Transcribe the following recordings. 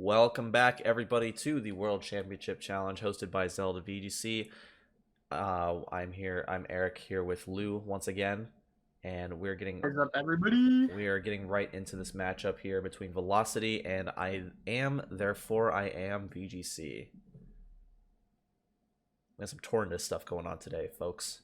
Welcome back, everybody, to the World Championship Challenge hosted by Zelda VGC. I'm Eric here with Lou once again, and What's up, everybody? we are getting right into this matchup here between Velocity and IAmThereforeIAm VGC. We have some Tornado stuff going on today, folks.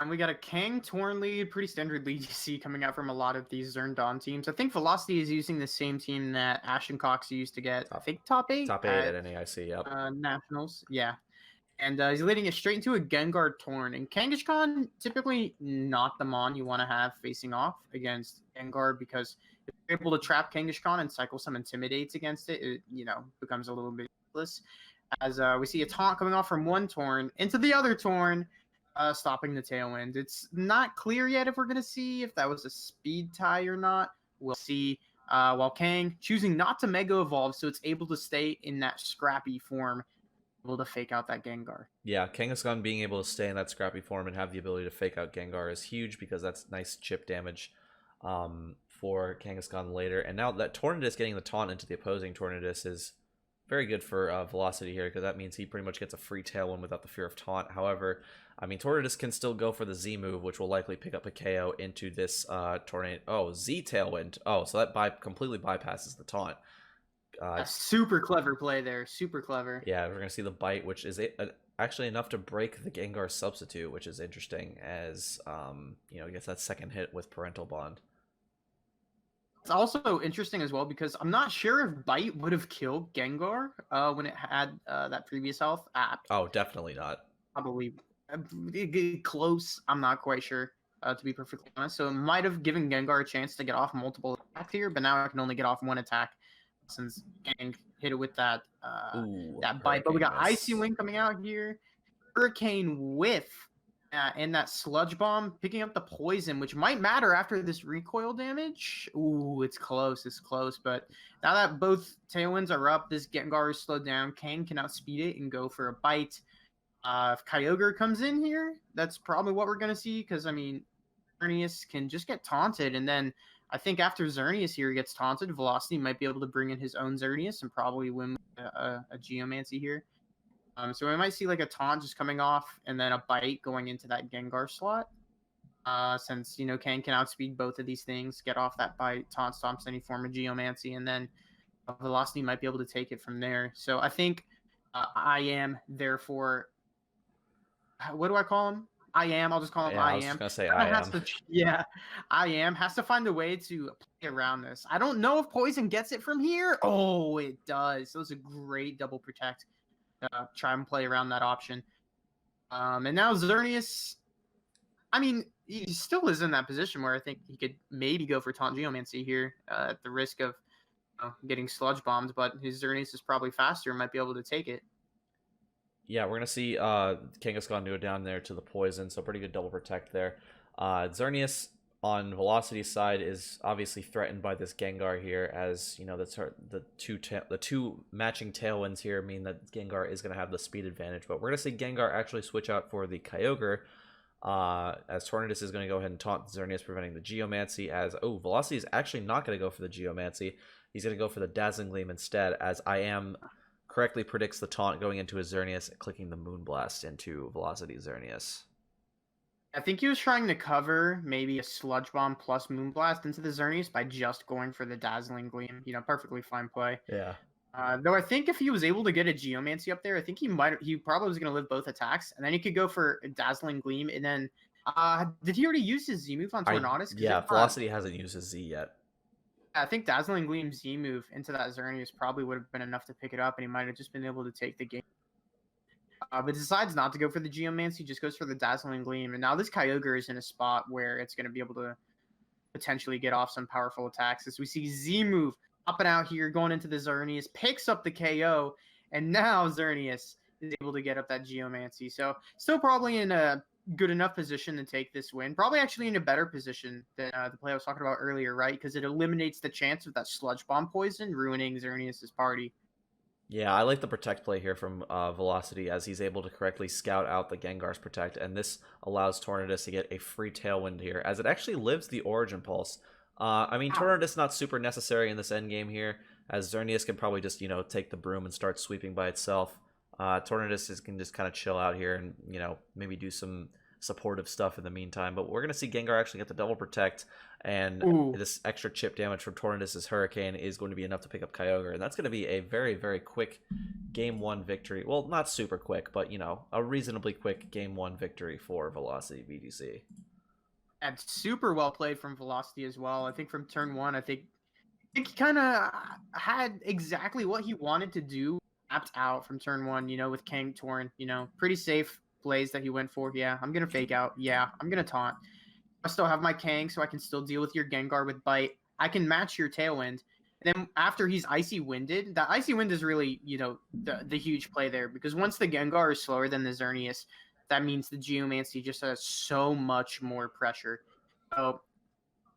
And we got a Kang Torn lead, pretty standard lead you see coming out from a lot of these Zerndon teams. I think Velocity is using the same team that Ash and Cox used to get, I think, top 8 at NAIC, yep. Nationals. Yeah. And he's leading it straight into a Gengar Torn. And Kangaskhan, typically not the mon you want to have facing off against Gengar, because if you're able to trap Kangaskhan and cycle some Intimidates against it, it becomes a little bit useless. As we see a taunt coming off from one Torn into the other Torn, stopping the Tailwind. It's not clear yet if we're going to see if that was a speed tie or not. We'll see. While Kang choosing not to Mega Evolve, so it's able to stay in that scrappy form, able to fake out that Gengar. Yeah, Kangaskhan being able to stay in that scrappy form and have the ability to fake out Gengar is huge, because that's nice chip damage for Kangaskhan later. And now that Tornadus getting the taunt into the opposing Tornadus is very good for Velocity here, because that means he pretty much gets a free Tailwind without the fear of taunt. However, I mean, Tornadus can still go for the Z move, which will likely pick up a KO into this Tornado. Oh, Z Tailwind. Oh, so that completely bypasses the taunt. Super clever play there. Super clever. Yeah, we're going to see the bite, which is actually enough to break the Gengar substitute, which is interesting, as, it gets that second hit with Parental Bond. It's also interesting as well, because I'm not sure if Bite would have killed Gengar when it had that previous health. Oh, definitely not. Probably close. I'm not quite sure, to be perfectly honest. So it might have given Gengar a chance to get off multiple attacks here, but now I can only get off one attack since Gang hit it with that that bite. But we got Icy Wing coming out here, Hurricane Whiff, and that Sludge Bomb picking up the poison, which might matter after this recoil damage. Ooh, it's close. It's close. But now that both Tailwinds are up, this Gengar is slowed down. Kang can outspeed it and go for a bite. If Kyogre comes in here, that's probably what we're going to see, because, I mean, Xerneas can just get taunted, and then I think after Xerneas here gets taunted, Velocity might be able to bring in his own Xerneas and probably win a Geomancy here. So we might see like a taunt just coming off and then a bite going into that Gengar slot. Since, Kang can outspeed both of these things, get off that bite, taunt stomps any form of Geomancy, and then Velocity might be able to take it from there. So I think IAmThereforeIAm. What do I call him? I'll just call him IAm. IAm. I was just going to say IAm. IAm has to find a way to play around this. I don't know if Poison gets it from here. Oh, it does. So it's a great double protect. Try and play around that option. And now Xerneas, I mean, he still is in that position where I think he could maybe go for Taunt Geomancy here at the risk of getting Sludge Bombed, but his Xerneas is probably faster and might be able to take it. Yeah, we're going to see Kangaskhan do it down there to the poison, so pretty good double protect there. Xerneas on Velocity's side is obviously threatened by this Gengar here, as the two matching Tailwinds here mean that Gengar is going to have the speed advantage. But we're going to see Gengar actually switch out for the Kyogre, as Tornadus is going to go ahead and taunt Xerneas, preventing the Geomancy. As Velocity is actually not going to go for the Geomancy; he's going to go for the Dazzling Gleam instead, as IAm correctly predicts the taunt going into his Xerneas, clicking the Moonblast into Velocity Xerneas. I think he was trying to cover maybe a Sludge Bomb plus Moonblast into the Xerneas by just going for the Dazzling Gleam. Perfectly fine play. Yeah. Though I think if he was able to get a Geomancy up there, I think he probably was going to live both attacks, and then he could go for a Dazzling Gleam, and then did he already use his Z move on Tornadus? Yeah, Velocity hasn't used his Z yet. I think Dazzling Gleam Z move into that Xerneas probably would have been enough to pick it up, and he might have just been able to take the game. But decides not to go for the Geomancy, just goes for the Dazzling Gleam. And now this Kyogre is in a spot where it's going to be able to potentially get off some powerful attacks. As we see Z move up and out here, going into the Xerneas, picks up the KO, and now Xerneas is able to get up that Geomancy. So still probably in a good enough position to take this win. Probably actually in a better position than the play I was talking about earlier, right? Because it eliminates the chance of that Sludge Bomb poison ruining Xerneas' party. Yeah, I like the Protect play here from Velocity, as he's able to correctly scout out the Gengar's Protect, and this allows Tornadus to get a free Tailwind here, as it actually lives the Origin Pulse. I mean, Tornadus not super necessary in this endgame here, as Xerneas can probably just, take the broom and start sweeping by itself. Tornadus can just kind of chill out here and, maybe do some supportive stuff in the meantime. But we're going to see Gengar actually get the double protect, and Ooh. this extra chip damage from Tornadus' Hurricane is going to be enough to pick up Kyogre, and that's going to be a very, very quick Game 1 victory. Well, not super quick, but, a reasonably quick Game 1 victory for VelocityVGC. And super well played from Velocity as well. I think from turn 1, I think he kind of had exactly what he wanted to do mapped out from turn 1, with Kang Torn. Pretty safe plays that he went for. Yeah, I'm going to fake out. Yeah, I'm going to taunt. I still have my Kang, so I can still deal with your Gengar with Bite. I can match your Tailwind. And then after he's Icy Winded, that Icy Wind is really, the huge play there. Because once the Gengar is slower than the Xerneas, that means the Geomancy just has so much more pressure. So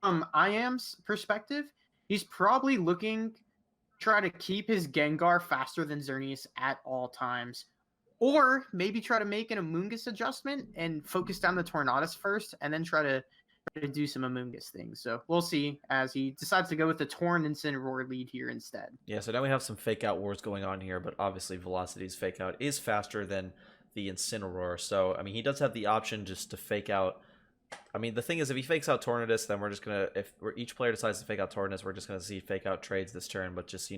from IAm's perspective, he's probably looking to try to keep his Gengar faster than Xerneas at all times. Or maybe try to make an Amoonguss adjustment and focus down the Tornadus first, and then try to do some Amoonguss things. So we'll see as he decides to go with the Torn Incineroar lead here instead. Yeah, so now we have some fake out wars going on here, but obviously Velocity's fake out is faster than the Incineroar. So, he does have the option just to fake out. The thing is, if he fakes out Tornadus, then we're just going to, each player decides to fake out Tornadus, we're just going to see fake out trades this turn, but just,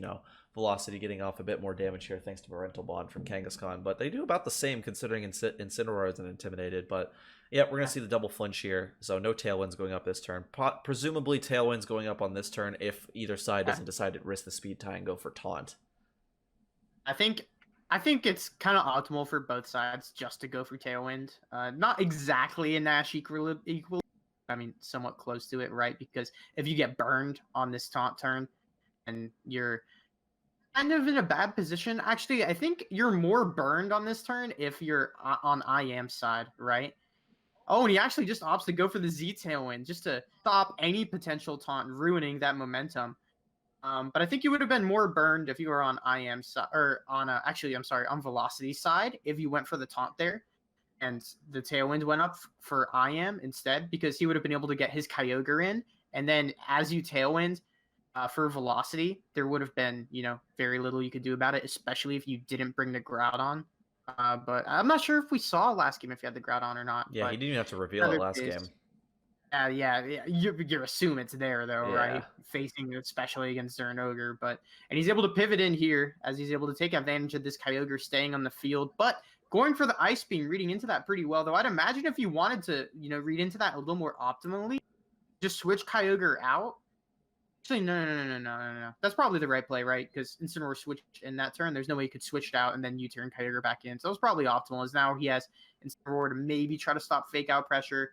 Velocity getting off a bit more damage here thanks to Parental Bond from Kangaskhan. But they do about the same considering Incineroar isn't intimidated. But yeah, we're going to see the double flinch here. So no Tailwinds going up this turn. Presumably Tailwinds going up on this turn if either side doesn't decide to risk the speed tie and go for Taunt. I think it's kind of optimal for both sides just to go for Tailwind. Not exactly a Nash equal, somewhat close to it, right? Because if you get burned on this taunt turn, and you're kind of in a bad position. Actually, I think you're more burned on this turn if you're on IAM's side, right? Oh, and he actually just opts to go for the Z Tailwind just to stop any potential taunt ruining that momentum. But I think you would have been more burned if you were on IAM's side, or on on Velocity's side if you went for the taunt there, and the Tailwind went up for IAM instead, because he would have been able to get his Kyogre in, and then as you Tailwind for Velocity, there would have been very little you could do about it, especially if you didn't bring the Groudon. But I'm not sure if we saw last game if you had the Groudon or not. Yeah, but he didn't even have to reveal it last game. Yeah, you assume it's there though, right? Facing especially against Zernoger, and he's able to pivot in here as he's able to take advantage of this Kyogre staying on the field, but going for the Ice Beam, reading into that pretty well. Though I'd imagine if you wanted to, read into that a little more optimally, just switch Kyogre out. Actually, no. That's probably the right play, right? Because Incineroar switched in that turn. There's no way you could switch it out and then you turn Kyogre back in. So it was probably optimal, as now he has Incineroar to maybe try to stop fake out pressure.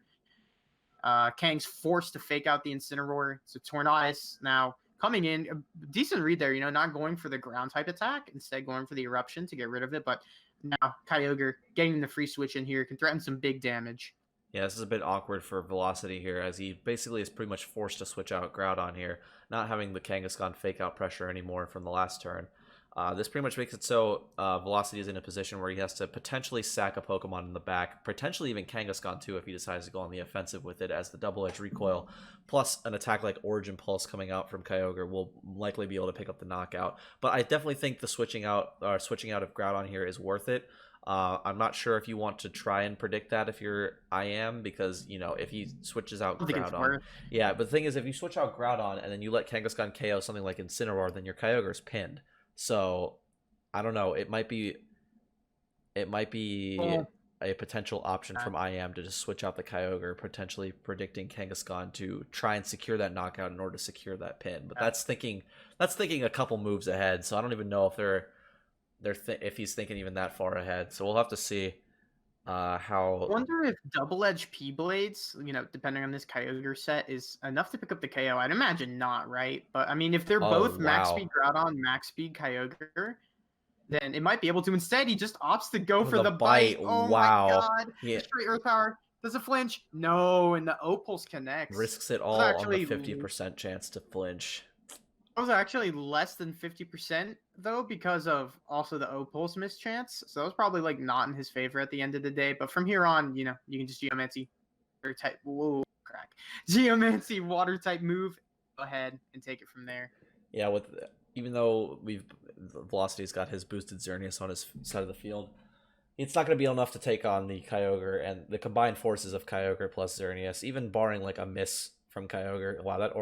Kang's forced to fake out the Incineroar. So Tornadus now coming in. A decent read there, not going for the ground type attack, instead going for the Eruption to get rid of it. But now Kyogre getting the free switch in here can threaten some big damage. Yeah, this is a bit awkward for Velocity here, as he basically is pretty much forced to switch out Groudon here, not having the Kangaskhan fake out pressure anymore from the last turn. This pretty much makes it so Velocity is in a position where he has to potentially sack a Pokemon in the back, potentially even Kangaskhan too if he decides to go on the offensive with it, as the double-edged recoil, plus an attack like Origin Pulse coming out from Kyogre will likely be able to pick up the knockout. But I definitely think the switching out of Groudon here is worth it. I'm not sure if you want to try and predict that if you're IAM, because, if he switches out Groudon. Yeah, but the thing is, if you switch out Groudon and then you let Kangaskhan KO something like Incineroar, then your Kyogre's pinned. So, I don't know. It might be a potential option from IAM to just switch out the Kyogre, potentially predicting Kangaskhan to try and secure that knockout in order to secure that pin. But that's thinking a couple moves ahead, so I don't even know if he's thinking even that far ahead. So we'll have to see how. I wonder if double-edged P-Blades, depending on this Kyogre set, is enough to pick up the KO. I'd imagine not, right? But if they're both max speed Groudon, max speed Kyogre, then it might be able to. Instead, he just opts to go for the bite. Oh my god! Yeah. Straight Earth Power. Does it flinch? No, and the O-Pulse connects. Risks it all on the 50% chance to flinch. It was actually less than 50% though, because of also the O-Pulse mischance. So it was probably not in his favor at the end of the day. But from here on, you can just Geomancy water type. Whoa, crack! Geomancy water type move. Go ahead and take it from there. Yeah, even though Velocity's got his boosted Xerneas on his side of the field, it's not going to be enough to take on the Kyogre and the combined forces of Kyogre plus Xerneas, even barring like a miss from Kyogre. Wow, that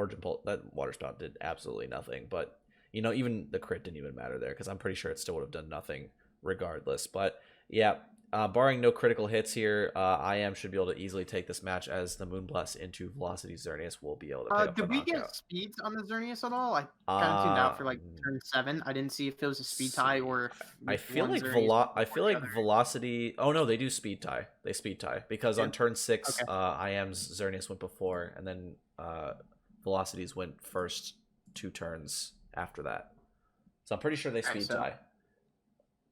that water spout did absolutely nothing. But even the crit didn't even matter there because I'm pretty sure it still would have done nothing regardless. But yeah, barring no critical hits here, IAM should be able to easily take this match as the Moonblast into Velocity Xerneas will be able to pick up the Did we get knockout. speeds on the Xerneas at all? I kind of tuned out for like Um, turn 7. I didn't see if it was a speed tie see. or I if feel one like Xerneas I before feel the like other. Velocity. Oh no, they do speed tie. They speed tie because Yeah. on turn 6, Okay. IAM's Xerneas went before, and then Velocity's went first 2 turns after that. So I'm pretty sure they speed so tie.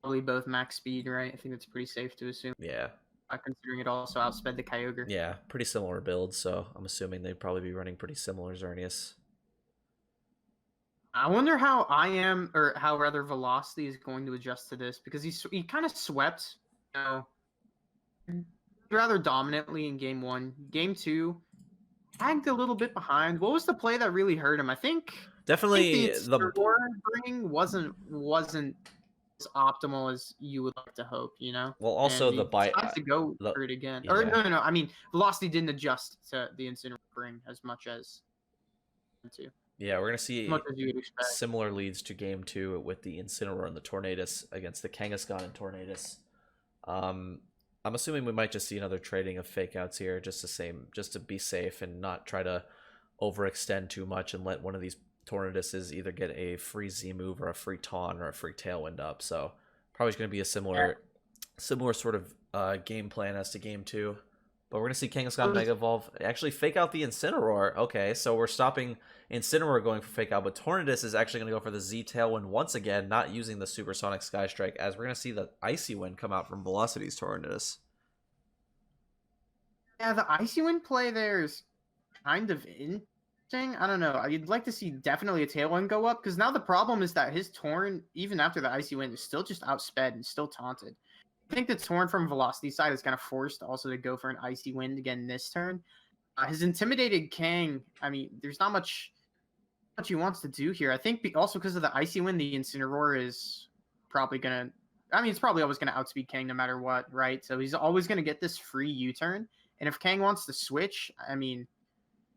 probably both max speed, right? I think that's pretty safe to assume. Yeah. Considering it also outsped the Kyogre. Yeah, pretty similar builds, so I'm assuming they'd probably be running pretty similar Xerneas. I wonder how IAM, or how rather Velocity, is going to adjust to this, because he kind of swept, rather dominantly in game 1. Game 2, tagged a little bit behind. What was the play that really hurt him? I think Definitely the Incineroar bring wasn't as optimal as you would like to hope, well, also And he the bite. decides to go for it again. Or Yeah. no. I mean, Velocity didn't adjust to the Incineroar bring as much as to. Yeah, we're gonna see Much as you would expect. similar leads to game 2 with the Incineroar and the Tornadus against the Kangaskhan and Tornadus. I'm assuming we might just see another trading of fake outs here, just to be safe and not try to overextend too much and let one of these Tornaduses either get a free Z move or a free taunt or a free tailwind up. So probably going to be a similar sort of game plan as to game 2. But we're going to see Kangaskhan Mega Evolve actually fake out the Incineroar. Okay, so we're stopping Incineroar going for fake out, but Tornadus is actually going to go for the Z Tailwind once again, not using the Supersonic Sky Strike, as we're going to see the Icy Wind come out from Velocity's Tornadus. Yeah, the Icy Wind play there is kind of interesting. I don't know. I'd like to see definitely a Tailwind go up, because now the problem is that his Torn, even after the Icy Wind, is still just outsped and still taunted. I think the Torn from Velocity side is kind of forced also to go for an Icy Wind again this turn. His Intimidated Kang, I mean, there's not much he wants to do here. I think also because of the Icy Wind, the Incineroar is probably going to... I mean, it's probably always going to outspeed Kang no matter what, right? So he's always going to get this free U-turn. And if Kang wants to switch, I mean,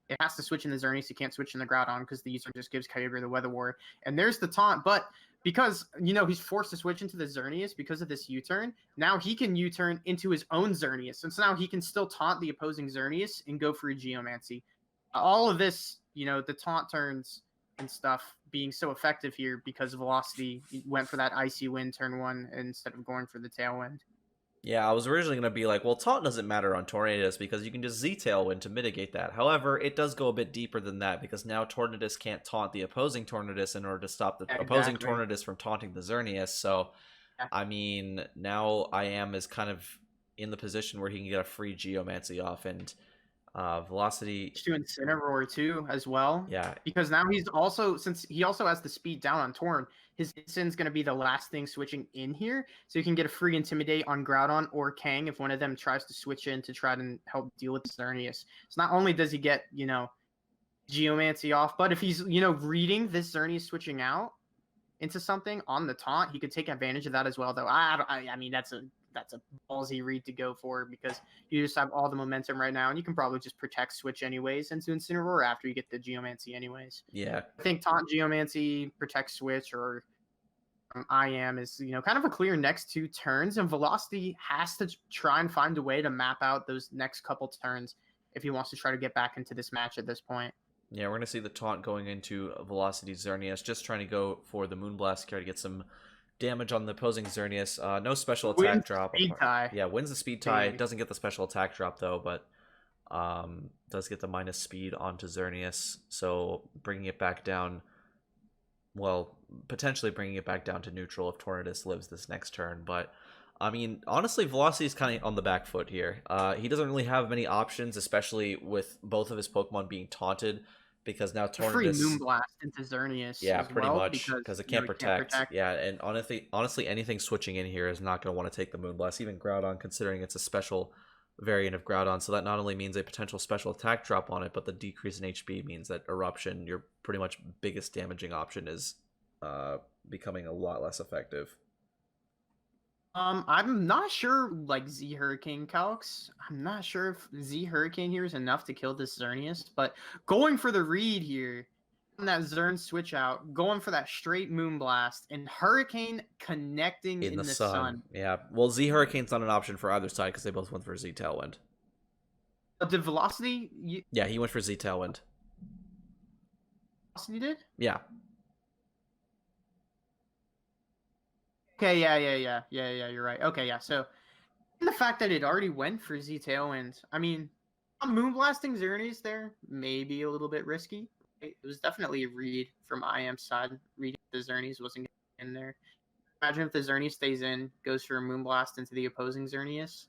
it has to switch in the Xerneas. You can't switch in the Groudon because the U-turn just gives Kyogre the Weather War. And there's the taunt. But because, he's forced to switch into the Xerneas because of this U-turn, now he can U-turn into his own Xerneas. And so now he can still taunt the opposing Xerneas and go for a Geomancy. All of this, the taunt turns and stuff being so effective here because Velocity went for that Icy Wind turn 1 instead of going for the Tailwind. Yeah, I was originally going to be like, well, taunt doesn't matter on Tornadus because you can just Z-Tailwind to mitigate that. However, it does go a bit deeper than that because now Tornadus can't taunt the opposing Tornadus in order to stop the opposing Tornadus from taunting the Xerneas. So, I mean, now IAM is kind of in the position where he can get a free Geomancy off, and Velocity to Incineroar too as well. Yeah, because now since he also has the speed down on Torn, his Incin's going to be the last thing switching in here, so you can get a free Intimidate on Groudon or Kang if one of them tries to switch in to try to help deal with Xerneas. So not only does he get Geomancy off, but if he's reading this Xerneas switching out into something on the taunt, he could take advantage of that as well. Though I mean that's a ballsy read to go for because you just have all the momentum right now, and you can probably just protect switch anyways into Incineroar after you get the Geomancy anyways. Yeah, I think taunt Geomancy, protect switch, or IAM is kind of a clear next 2 turns, and Velocity has to try and find a way to map out those next couple turns if he wants to try to get back into this match at this point. Yeah, we're going to see the taunt going into Velocity Xerneas, just trying to go for the Moonblast here to get some damage on the opposing Xerneas. No special attack drop. Speed tie. Yeah, wins the speed tie. Doesn't get the special attack drop, though, but does get the minus speed onto Xerneas. So bringing it back down, well, potentially bringing it back down to neutral if Tornadus lives this next turn. But, I mean, honestly, Velocity is kind of on the back foot here. He doesn't really have many options, especially with both of his Pokemon being taunted. Because now Tornadus... Free Moonblast into Xerneas. Yeah, as pretty well, much, because it can't protect. Yeah, and honestly, anything switching in here is not going to want to take the Moonblast, even Groudon, considering it's a special variant of Groudon. So that not only means a potential special attack drop on it, but the decrease in HP means that Eruption, your pretty much biggest damaging option, is becoming a lot less effective. I'm not sure, like, Z Hurricane calcs. I'm not sure if Z Hurricane here is enough to kill this Xerneas, but going for the read here, on that Zern switch out, going for that straight Moonblast, and Hurricane connecting In in the the sun, sun. yeah. Well, Z Hurricane's not an option for either side because they both went for Z Tailwind. Did Velocity, Yeah, he went for Z Tailwind. Velocity did? Yeah. Okay, yeah, you're right. Okay, yeah, so the fact that it already went for Z Tailwind, I mean, Moonblasting Xerneas there may be a little bit risky. It was definitely a read from IAm's side. Reading the Xerneas wasn't in there. Imagine if the Xerneas stays in, goes for a Moonblast into the opposing Xerneas.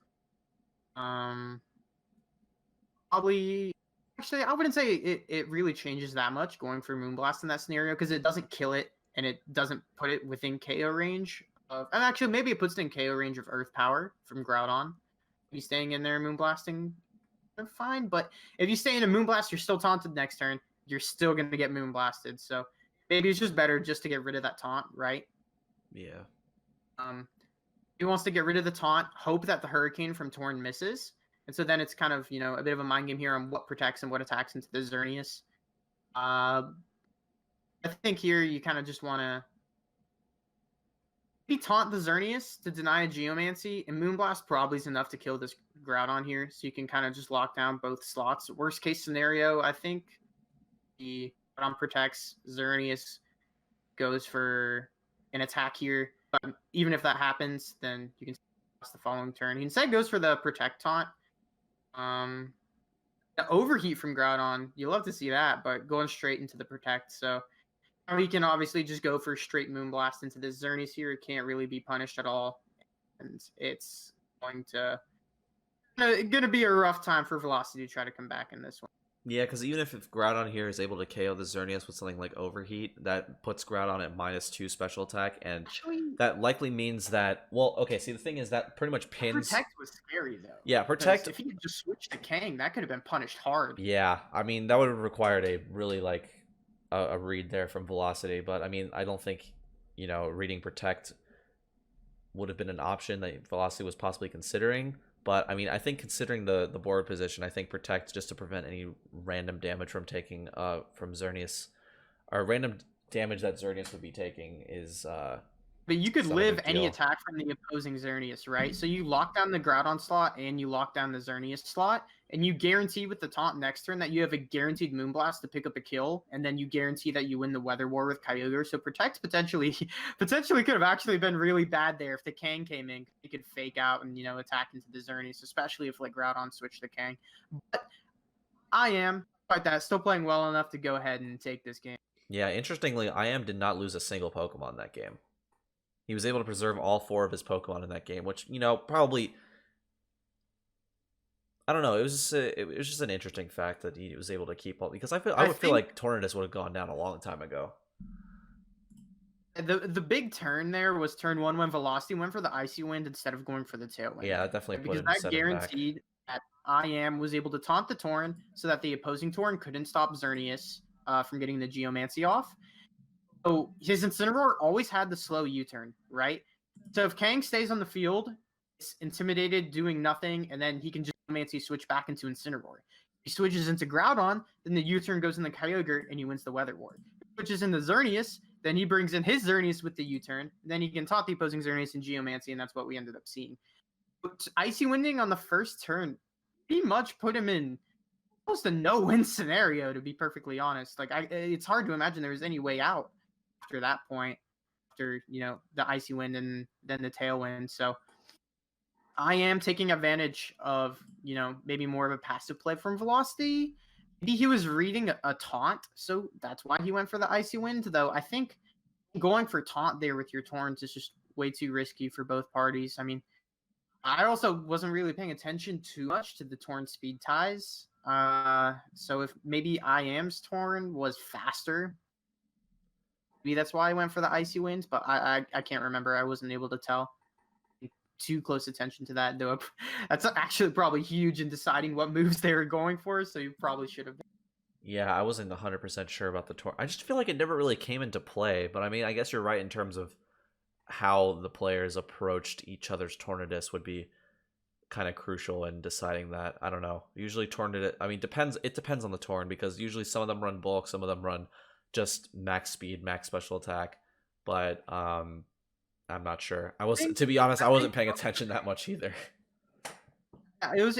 Probably, actually, I wouldn't say it really changes that much going for Moonblast in that scenario because it doesn't kill it and it doesn't put it within KO range. And actually, maybe it puts it in KO range of Earth Power from Groudon. Be staying in there Moonblasting, they're fine. But if you stay in a Moonblast, you're still taunted next turn. You're still going to get Moonblasted. So maybe it's just better just to get rid of that taunt, right? Yeah. He wants to get rid of the taunt, hope that the Hurricane from Torn misses. And so then it's kind of, a bit of a mind game here on what protects and what attacks into the Xerneas. I think here you kind of just want to taunt the Xerneas to deny a Geomancy, and Moonblast probably is enough to kill this Groudon here, so you can kind of just lock down both slots. Worst case scenario, I think the Groudon protects, Xerneas goes for an attack here. But even if that happens, then you can the following turn. He instead goes for the protect taunt. The overheat from Groudon, you love to see that, but going straight into the protect. So he can obviously just go for straight Moonblast into this Xerneas here. It can't really be punished at all, and it's going to be a rough time for Velocity to try to come back in this one. Yeah, because even if Groudon here is able to KO the Xerneas with something like Overheat, that puts Groudon at -2 special attack, and Actually, that likely means that, well, okay, see, the thing is that pretty much pins... Protect was scary, though. Yeah, Protect... If he had just switched to Kang, that could have been punished hard. Yeah, I mean, that would have required a really, like, a read there from Velocity, but, I mean, I don't think, reading Protect would have been an option that Velocity was possibly considering. But, I mean, I think considering the board position, I think Protect, just to prevent any random damage from taking from Xerneas, or random damage that Xerneas would be taking is... But you could live any attack from the opposing Xerneas, right? So you lock down the Groudon slot and you lock down the Xerneas slot, and you guarantee with the taunt next turn that you have a guaranteed Moonblast to pick up a kill, and then you guarantee that you win the Weather War with Kyogre. So Protect potentially could have actually been really bad there if the Kang came in. He could fake out and attack into the Xerneas, especially if like Groudon switched to Kang. But IAm, like that, still playing well enough to go ahead and take this game. Yeah, interestingly, IAm did not lose a single Pokemon that game. He was able to preserve all 4 of his Pokemon in that game, which, probably... I don't know. It was just an interesting fact that he was able to keep all... Because I would feel like Tornadus would have gone down a long time ago. The big turn there was turn 1 when Velocity went for the Icy Wind instead of going for the Tailwind. Yeah, that definitely put because that guaranteed that IAm was able to taunt the Torn so that the opposing Torn couldn't stop Xerneas from getting the Geomancy off. So his Incineroar always had the slow U-turn, right? So if Kang stays on the field, it's intimidated, doing nothing, and then he can just Geomancy switch back into Incineroar. If he switches into Groudon, then the U-turn goes in the Kyogre, and he wins the Weather War. If he switches in the Xerneas, then he brings in his Xerneas with the U-turn, then he can taunt the opposing Xerneas in Geomancy, and that's what we ended up seeing. But Icy Winding on the first turn pretty much put him in almost a no-win scenario, to be perfectly honest. Like, it's hard to imagine there was any way out after that point, after the Icy Wind and then the Tailwind. So I am taking advantage of maybe more of a passive play from Velocity. Maybe he was reading a taunt, so that's why he went for the Icy Wind. Though I think going for taunt there with your Torns is just way too risky for both parties. I mean, I also wasn't really paying attention too much to the Torn speed ties. So if maybe IAm's Torn was faster, maybe that's why I went for the Icy Winds, but I can't remember. I wasn't able to tell. Too close attention to that, though. That's actually probably huge in deciding what moves they were going for, so you probably should have been. Yeah, I wasn't 100% sure about the tour. I just feel like it never really came into play, but I mean, I guess you're right in terms of how the players approached each other's Tornadus would be kind of crucial in deciding that. I don't know. Usually Tornadus, I mean, depends. It depends on the Torn because usually some of them run bulk, some of them run just max speed, max special attack. But I'm not sure. I was, think to be honest, I I think wasn't paying attention that much either. yeah,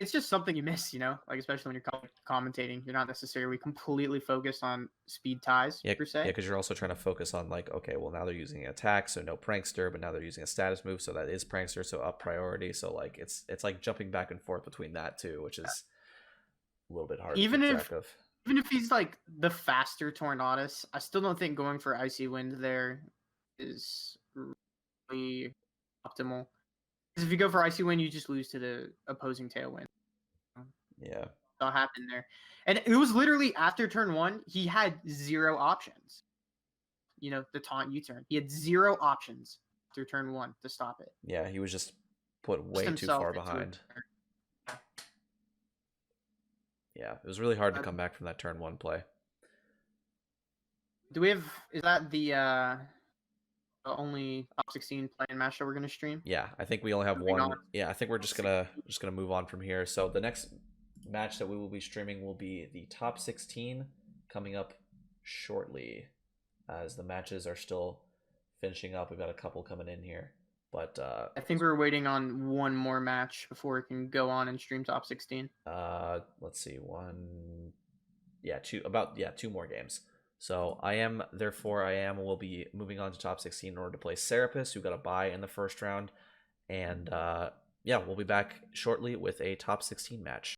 it's just something you miss, like especially when you're commentating, you're not necessarily completely focused on speed ties Yeah, per yeah, se. because you're also trying to focus on like, okay, well now they're using an attack, so no prankster, but now they're using a status move, so that is prankster, so up priority. So like it's like jumping back and forth between that too, which is a little bit hard to Even keep if track of. even if he's like the faster Tornadus, I still don't think going for Icy Wind there is really optimal. Because if you go for Icy Wind, you just lose to the opposing Tailwind. Yeah. That happened there, and it was literally after turn 1, he had zero options. The taunt U-turn. He had zero options after turn 1 to stop it. Yeah, he was just put Just way too himself far into it. behind. Yeah, it was really hard to come back from that turn 1 play. Do we have? Is that the only top 16 play-in match that we're gonna stream? Yeah, I think we only have Moving on. one. Yeah, I think we're just gonna move on from here. So the next match that we will be streaming will be the top 16 coming up shortly, as the matches are still finishing up. We've got a couple coming in here, but I think we're waiting on one more match before we can go on and stream top 16. let's see, one, yeah, two more games. So IAmThereforeIAm will be moving on to top 16 in order to play Serapis, who got a bye in the first round, and yeah, we'll be back shortly with a top 16 match.